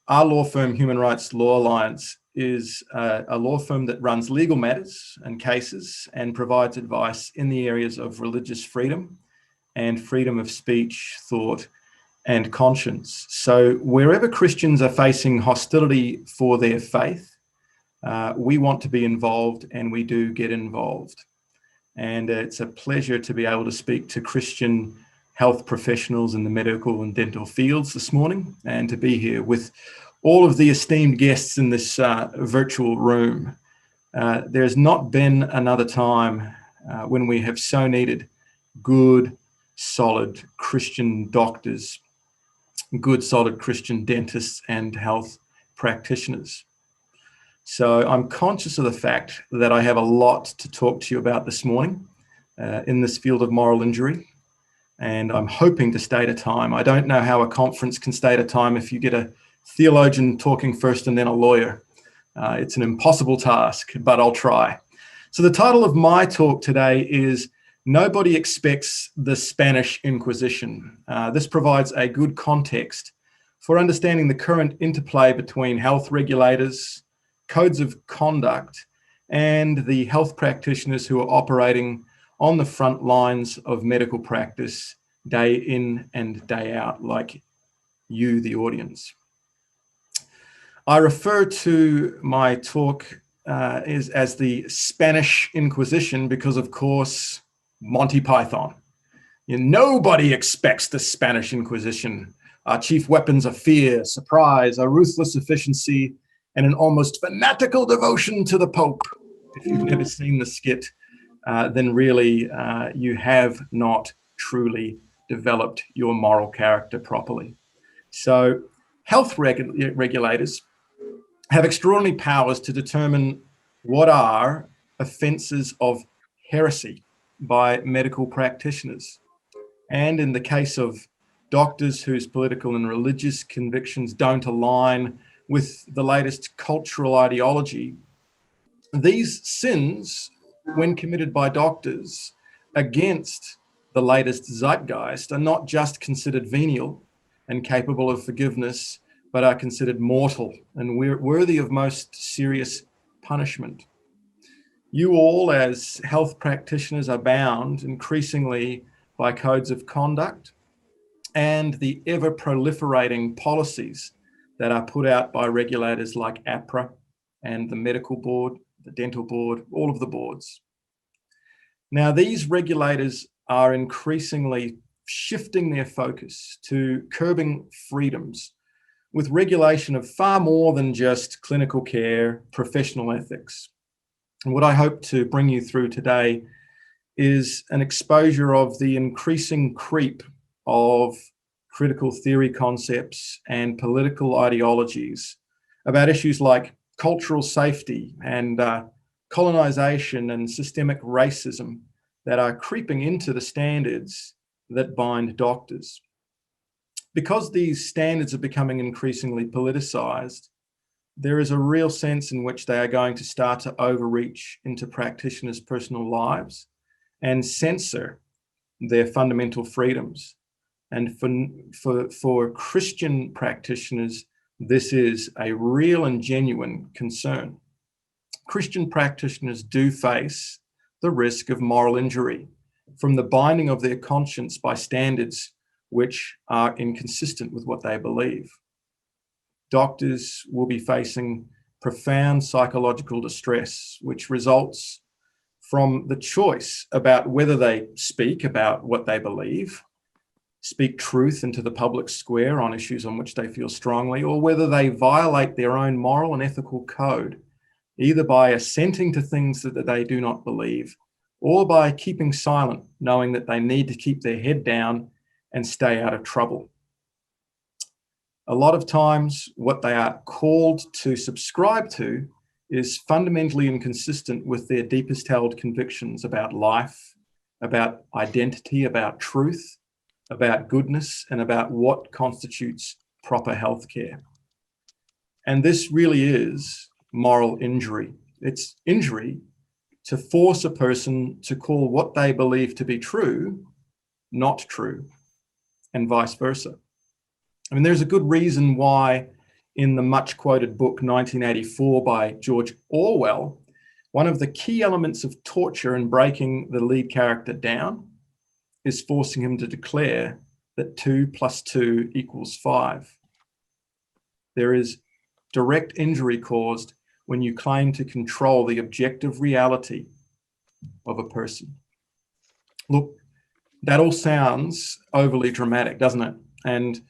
Our law firm, Human Rights Law Alliance, is a law firm that runs legal matters and cases and provides advice in the areas of religious freedom and freedom of speech, thought, and conscience. So wherever Christians are facing hostility for their faith, we want to be involved, and we do get involved. And it's a pleasure to be able to speak to Christian health professionals in the medical and dental fields this morning, and to be here with all of the esteemed guests in this virtual room. There's not been another time when we have so needed good, solid Christian doctors, good, solid Christian dentists and health practitioners. So I'm conscious of the fact that I have a lot to talk to you about this morning in this field of moral injury, and I'm hoping to stay to time. I don't know how a conference can stay to time if you get a theologian talking first and then a lawyer. It's an impossible task, but I'll try. So the title of my talk today is Nobody Expects the Spanish Inquisition. This provides a good context for understanding the current interplay between health regulators, codes of conduct, and the health practitioners who are operating on the front lines of medical practice day in and day out, like you, the audience. I refer to my talk as the Spanish Inquisition because, of course, Monty Python. Nobody expects the Spanish Inquisition. Our chief weapons are fear, surprise, a ruthless efficiency, and an almost fanatical devotion to the Pope. If you've never seen the skit, then really you have not truly developed your moral character properly. So health regulators have extraordinary powers to determine what are offences of heresy by medical practitioners. And in the case of doctors whose political and religious convictions don't align with the latest cultural ideology, these sins, when committed by doctors against the latest zeitgeist, are not just considered venial and capable of forgiveness, but are considered mortal and worthy of most serious punishment. You all, as health practitioners, are bound increasingly by codes of conduct and the ever-proliferating policies that are put out by regulators like APRA and the medical board, the dental board, all of the boards. Now, these regulators are increasingly shifting their focus to curbing freedoms with regulation of far more than just clinical care, professional ethics. And what I hope to bring you through today is an exposure of the increasing creep of critical theory concepts and political ideologies about issues like cultural safety and colonization and systemic racism that are creeping into the standards that bind doctors. Because these standards are becoming increasingly politicized, there is a real sense in which they are going to start to overreach into practitioners' personal lives and censor their fundamental freedoms. And for Christian practitioners, this is a real and genuine concern. Christian practitioners do face the risk of moral injury from the binding of their conscience by standards which are inconsistent with what they believe. Doctors will be facing profound psychological distress, which results from the choice about whether they speak about what they believe, speak truth into the public square on issues on which they feel strongly, or whether they violate their own moral and ethical code, either by assenting to things that they do not believe, or by keeping silent, knowing that they need to keep their head down and stay out of trouble. A lot of times, what they are called to subscribe to is fundamentally inconsistent with their deepest held convictions about life, about identity, about truth, about goodness, and about what constitutes proper healthcare. And this really is moral injury. It's injury to force a person to call what they believe to be true, not true, and vice versa. I mean, there's a good reason why in the much quoted book 1984 by George Orwell, one of the key elements of torture in breaking the lead character down is forcing him to declare that 2 + 2 = 5. There is direct injury caused when you claim to control the objective reality of a person. Look, that all sounds overly dramatic, doesn't it? And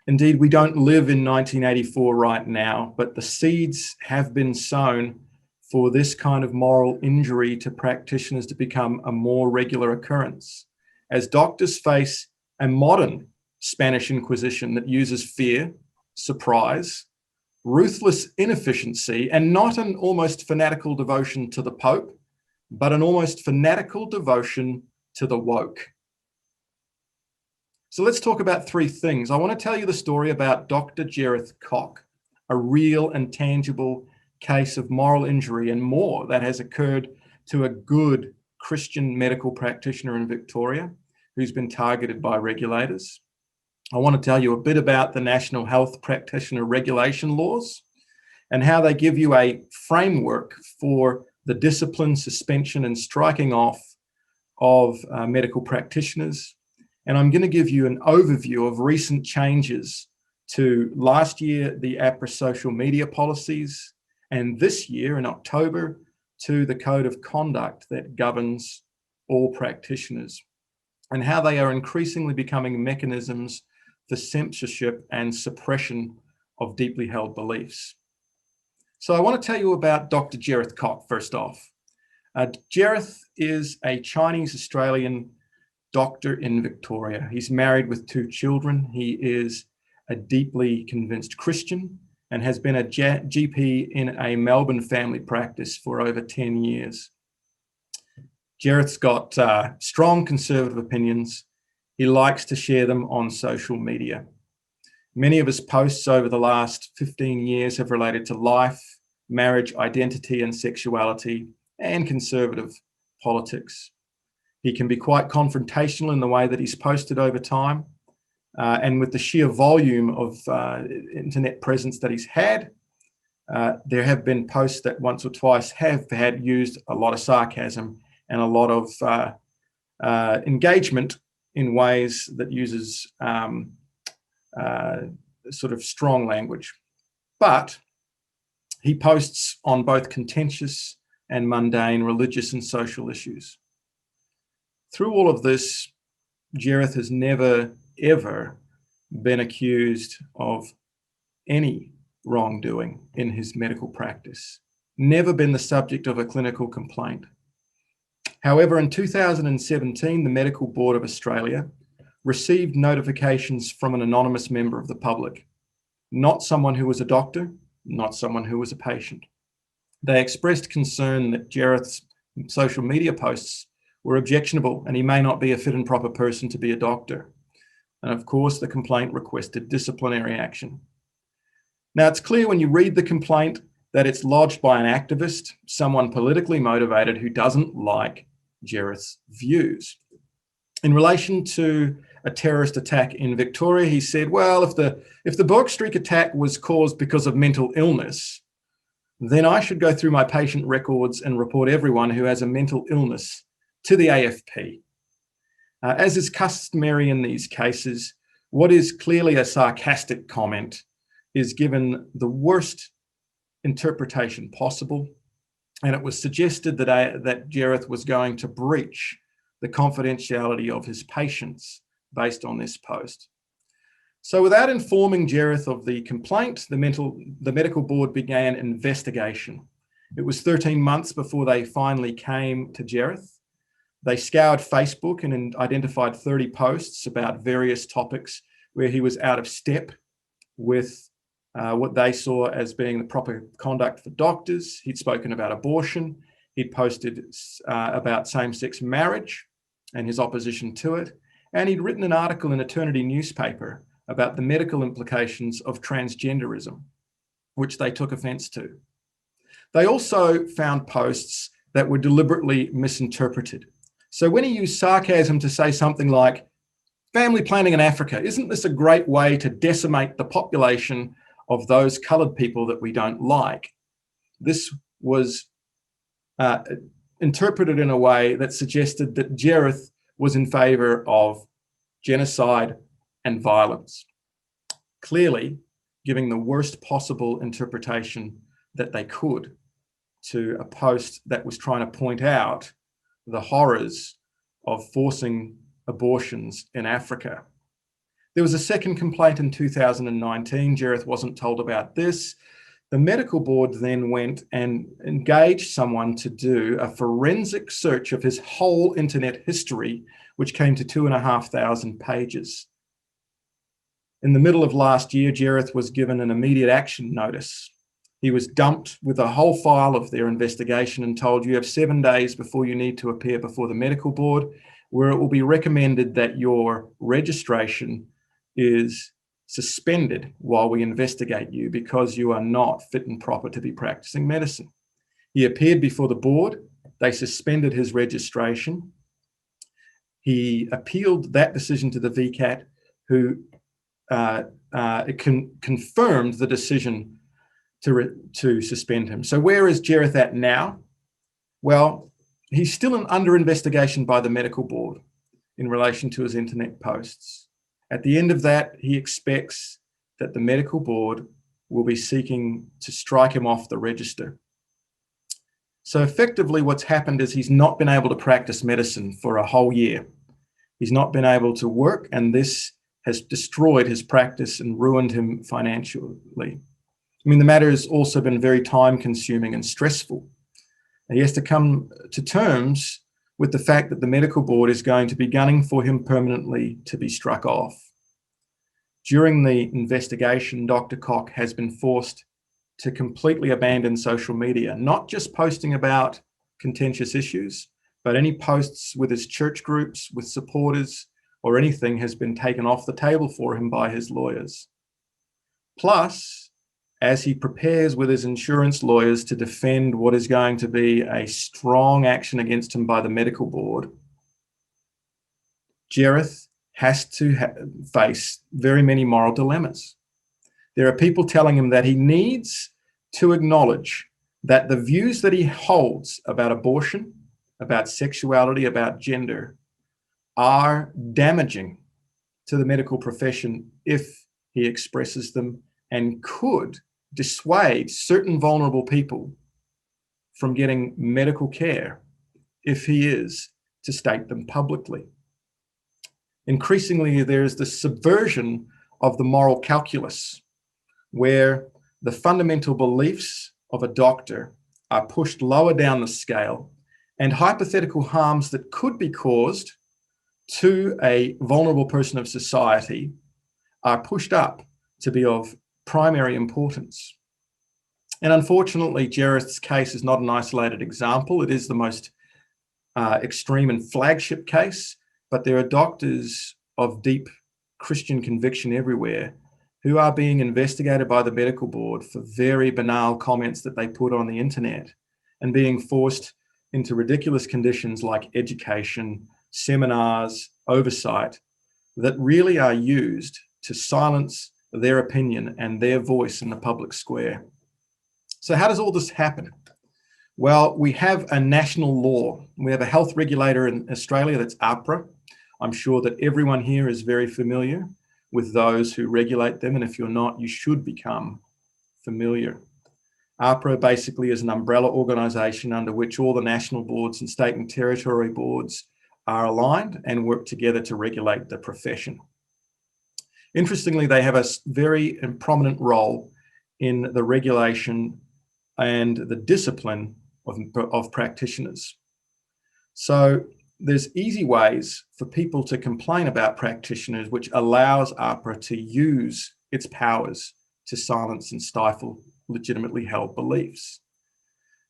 indeed, we don't live in 1984 right now, but the seeds have been sown for this kind of moral injury to practitioners to become a more regular occurrence, as doctors face a modern Spanish Inquisition that uses fear, surprise, ruthless inefficiency, and not an almost fanatical devotion to the Pope, but an almost fanatical devotion to the woke. So let's talk about three things. I want to tell you the story about Dr. Jereth Cock, a real and tangible case of moral injury and more that has occurred to a good Christian medical practitioner in Victoria who's been targeted by regulators. I want to tell you a bit about the National Health Practitioner Regulation Laws and how they give you a framework for the discipline, suspension, and striking off of medical practitioners. And I'm going to give you an overview of recent changes to last year, the APRA social media policies, and this year in October to the code of conduct that governs all practitioners, and how they are increasingly becoming mechanisms for censorship and suppression of deeply held beliefs. So I want to tell you about Dr. Jereth Cock first off. Jereth is a Chinese-Australian doctor in Victoria. He's married with 2 children. He is a deeply convinced Christian and has been a GP in a Melbourne family practice for over 10 years. Jereth's got strong conservative opinions. He likes to share them on social media. Many of his posts over the last 15 years have related to life, marriage, identity and sexuality, and conservative politics. He can be quite confrontational in the way that he's posted over time. And with the sheer volume of internet presence that he's had, there have been posts that once or twice have had used a lot of sarcasm and a lot of engagement in ways that uses sort of strong language. But he posts on both contentious and mundane religious and social issues. Through all of this, Jereth has never, ever been accused of any wrongdoing in his medical practice, never been the subject of a clinical complaint. However, in 2017, the Medical Board of Australia received notifications from an anonymous member of the public, not someone who was a doctor, not someone who was a patient. They expressed concern that Jereth's social media posts were objectionable and he may not be a fit and proper person to be a doctor. And of course, the complaint requested disciplinary action. Now, it's clear when you read the complaint that it's lodged by an activist, someone politically motivated who doesn't like Jereth's views. In relation to a terrorist attack in Victoria, he said, well, if the Bourke Street attack was caused because of mental illness, then I should go through my patient records and report everyone who has a mental illness to the AFP. As is customary in these cases, what is clearly a sarcastic comment is given the worst interpretation possible, and it was suggested that Jereth was going to breach the confidentiality of his patients based on this post. So without informing Jereth of the complaint, the medical board began an investigation. It was 13 months before they finally came to Jereth. They scoured Facebook and identified 30 posts about various topics where he was out of step with what they saw as being the proper conduct for doctors. He'd spoken about abortion. He'd posted about same-sex marriage and his opposition to it. And he'd written an article in Eternity newspaper about the medical implications of transgenderism, which they took offense to. They also found posts that were deliberately misinterpreted. So when he used sarcasm to say something like, family planning in Africa, isn't this a great way to decimate the population of those coloured people that we don't like. This was interpreted in a way that suggested that Jereth was in favour of genocide and violence, clearly giving the worst possible interpretation that they could to a post that was trying to point out the horrors of forcing abortions in Africa. There was a second complaint in 2019. Jereth wasn't told about this. The medical board then went and engaged someone to do a forensic search of his whole internet history, which came to 2,500 pages. In the middle of last year, Jereth was given an immediate action notice. He was dumped with a whole file of their investigation and told, you have 7 days before you need to appear before the medical board, where it will be recommended that your registration is suspended while we investigate you because you are not fit and proper to be practicing medicine. He appeared before the board. They suspended his registration. He appealed that decision to the VCAT, who confirmed the decision to suspend him. So where is Jereth at now? Well, he's still under investigation by the medical board in relation to his internet posts. At the end of that, he expects that the medical board will be seeking to strike him off the register. So effectively what's happened is he's not been able to practice medicine for a whole year. He's not been able to work, and this has destroyed his practice and ruined him financially. I mean, the matter has also been very time-consuming and stressful. And he has to come to terms with the fact that the medical board is going to be gunning for him permanently to be struck off. During the investigation, Dr. Koch has been forced to completely abandon social media, not just posting about contentious issues, but any posts with his church groups, with supporters, or anything has been taken off the table for him by his lawyers. Plus, as he prepares with his insurance lawyers to defend what is going to be a strong action against him by the medical board, Jereth has to face very many moral dilemmas. There are people telling him that he needs to acknowledge that the views that he holds about abortion, about sexuality, about gender, are damaging to the medical profession if he expresses them, and could dissuade certain vulnerable people from getting medical care if he is to state them publicly. Increasingly, there's the subversion of the moral calculus, where the fundamental beliefs of a doctor are pushed lower down the scale, and hypothetical harms that could be caused to a vulnerable person of society are pushed up to be of primary importance. And unfortunately, Jereth's case is not an isolated example. It is the most extreme and flagship case, but there are doctors of deep Christian conviction everywhere who are being investigated by the medical board for very banal comments that they put on the internet, and being forced into ridiculous conditions like education, seminars, oversight, that really are used to silence their opinion and their voice in the public square. So how does all this happen? Well, we have a national law. We have a health regulator in Australia, that's AHPRA. I'm sure that everyone here is very familiar with those who regulate them, and if you're not, you should become familiar. AHPRA basically is an umbrella organisation under which all the national boards and state and territory boards are aligned and work together to regulate the profession. Interestingly, they have a very prominent role in the regulation and the discipline of practitioners. So there's easy ways for people to complain about practitioners, which allows AHPRA to use its powers to silence and stifle legitimately held beliefs.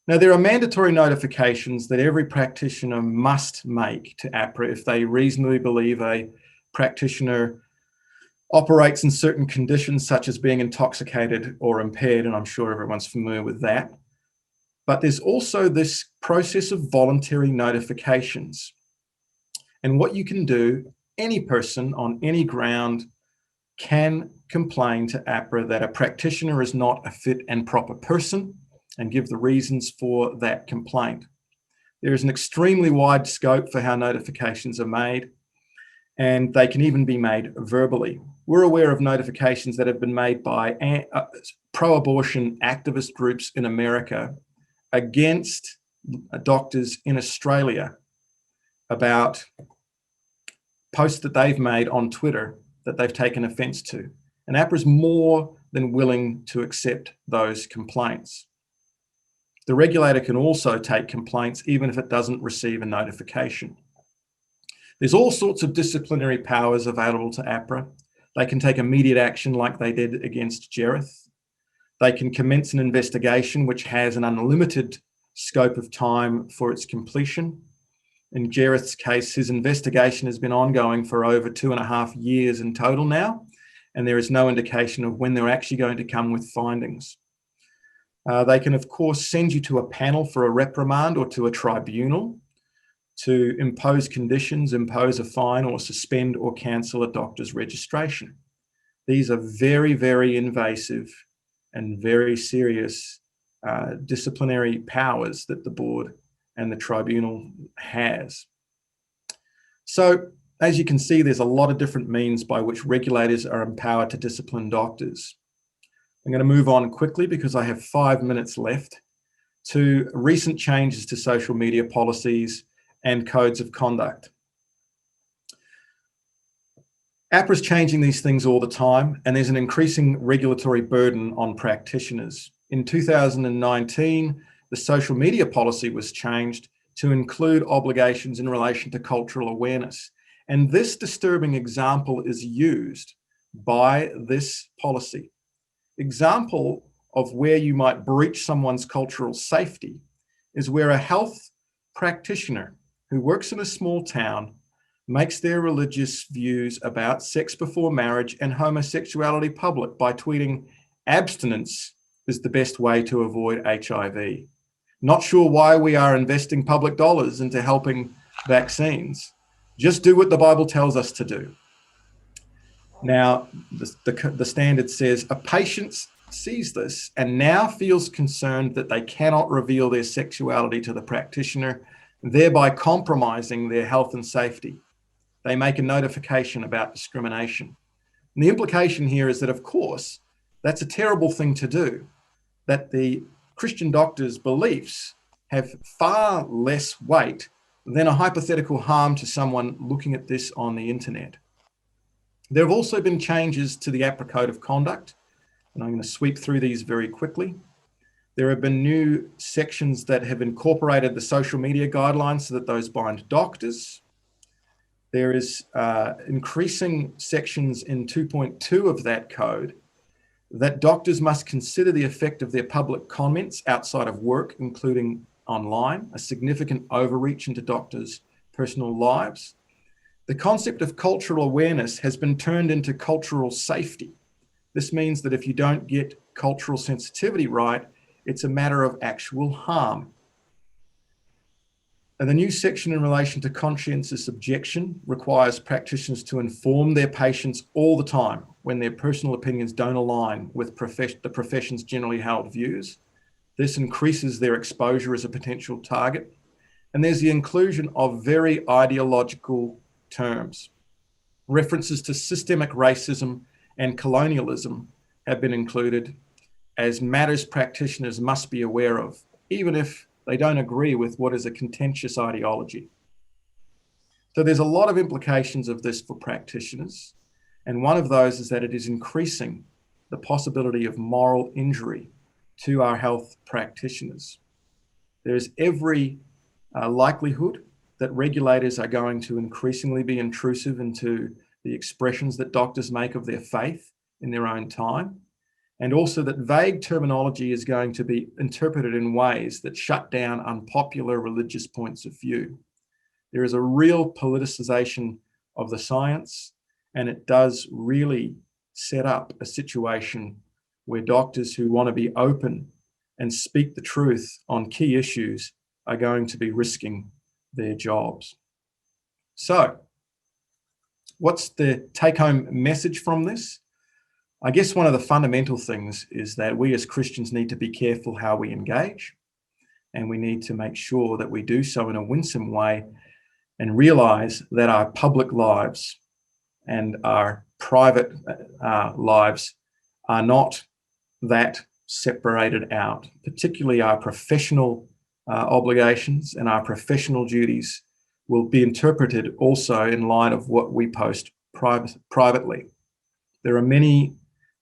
Now, there are mandatory notifications that every practitioner must make to AHPRA if they reasonably believe a practitioner operates in certain conditions, such as being intoxicated or impaired, and I'm sure everyone's familiar with that. But there's also this process of voluntary notifications. And what you can do, any person on any ground can complain to APRA that a practitioner is not a fit and proper person and give the reasons for that complaint. There is an extremely wide scope for how notifications are made, and they can even be made verbally. We're aware of notifications that have been made by pro-abortion activist groups in America against doctors in Australia about posts that they've made on Twitter that they've taken offence to. And APRA is more than willing to accept those complaints. The regulator can also take complaints even if it doesn't receive a notification. There's all sorts of disciplinary powers available to APRA. They can take immediate action like they did against Jereth. They can commence an investigation which has an unlimited scope of time for its completion. In Jereth's case, his investigation has been ongoing for over 2.5 years in total now, and there is no indication of when they're actually going to come with findings. They can, of course, send you to a panel for a reprimand or to a tribunal to impose conditions, impose a fine, or suspend or cancel a doctor's registration. These are very, very invasive and very serious disciplinary powers that the board and the tribunal has. So, as you can see, there's a lot of different means by which regulators are empowered to discipline doctors. I'm going to move on quickly because I have 5 minutes left to recent changes to social media policies and codes of conduct. APRA's changing these things all the time, and there's an increasing regulatory burden on practitioners. In 2019, the social media policy was changed to include obligations in relation to cultural awareness. And this disturbing example is used by this policy. Example of where you might breach someone's cultural safety is where a health practitioner who works in a small town makes their religious views about sex before marriage and homosexuality public by tweeting, "Abstinence is the best way to avoid HIV." Not sure why we are investing public dollars into helping vaccines. Just do what the Bible tells us to do. Now, the standard says a patient sees this and now feels concerned that they cannot reveal their sexuality to the practitioner, thereby compromising their health and safety. They make a notification about discrimination. And the implication here is that, of course, that's a terrible thing to do, that the Christian doctor's beliefs have far less weight than a hypothetical harm to someone looking at this on the internet. There have also been changes to the APRA Code of Conduct, and I'm going to sweep through these very quickly. There have been new sections that have incorporated the social media guidelines so that those bind doctors. There is increasing sections in 2.2 of that code that doctors must consider the effect of their public comments outside of work, including online, a significant overreach into doctors' personal lives. The concept of cultural awareness has been turned into cultural safety. This means that if you don't get cultural sensitivity right, it's a matter of actual harm. And the new section in relation to conscientious objection requires practitioners to inform their patients all the time when their personal opinions don't align with the profession's generally held views. This increases their exposure as a potential target. And there's the inclusion of very ideological terms. References to systemic racism and colonialism have been included as matters practitioners must be aware of, even if they don't agree with what is a contentious ideology. So there's a lot of implications of this for practitioners. And one of those is that it is increasing the possibility of moral injury to our health practitioners. There is every likelihood that regulators are going to increasingly be intrusive into the expressions that doctors make of their faith in their own time. And also that vague terminology is going to be interpreted in ways that shut down unpopular religious points of view. There is a real politicization of the science, and it does really set up a situation where doctors who want to be open and speak the truth on key issues are going to be risking their jobs. So, what's the take-home message from this? I guess one of the fundamental things is that we as Christians need to be careful how we engage, and we need to make sure that we do so in a winsome way and realize that our public lives and our private lives are not that separated out, particularly our professional obligations and our professional duties will be interpreted also in light of what we post privately. There are many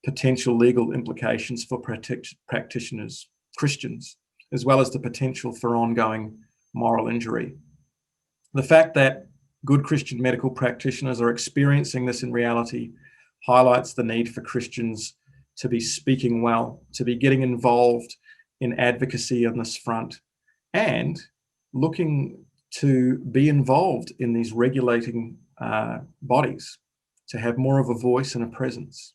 potential legal implications for practitioners, Christians, as well as the potential for ongoing moral injury. The fact that good Christian medical practitioners are experiencing this in reality highlights the need for Christians to be speaking well, to be getting involved in advocacy on this front, and looking to be involved in these regulating bodies, to have more of a voice and a presence.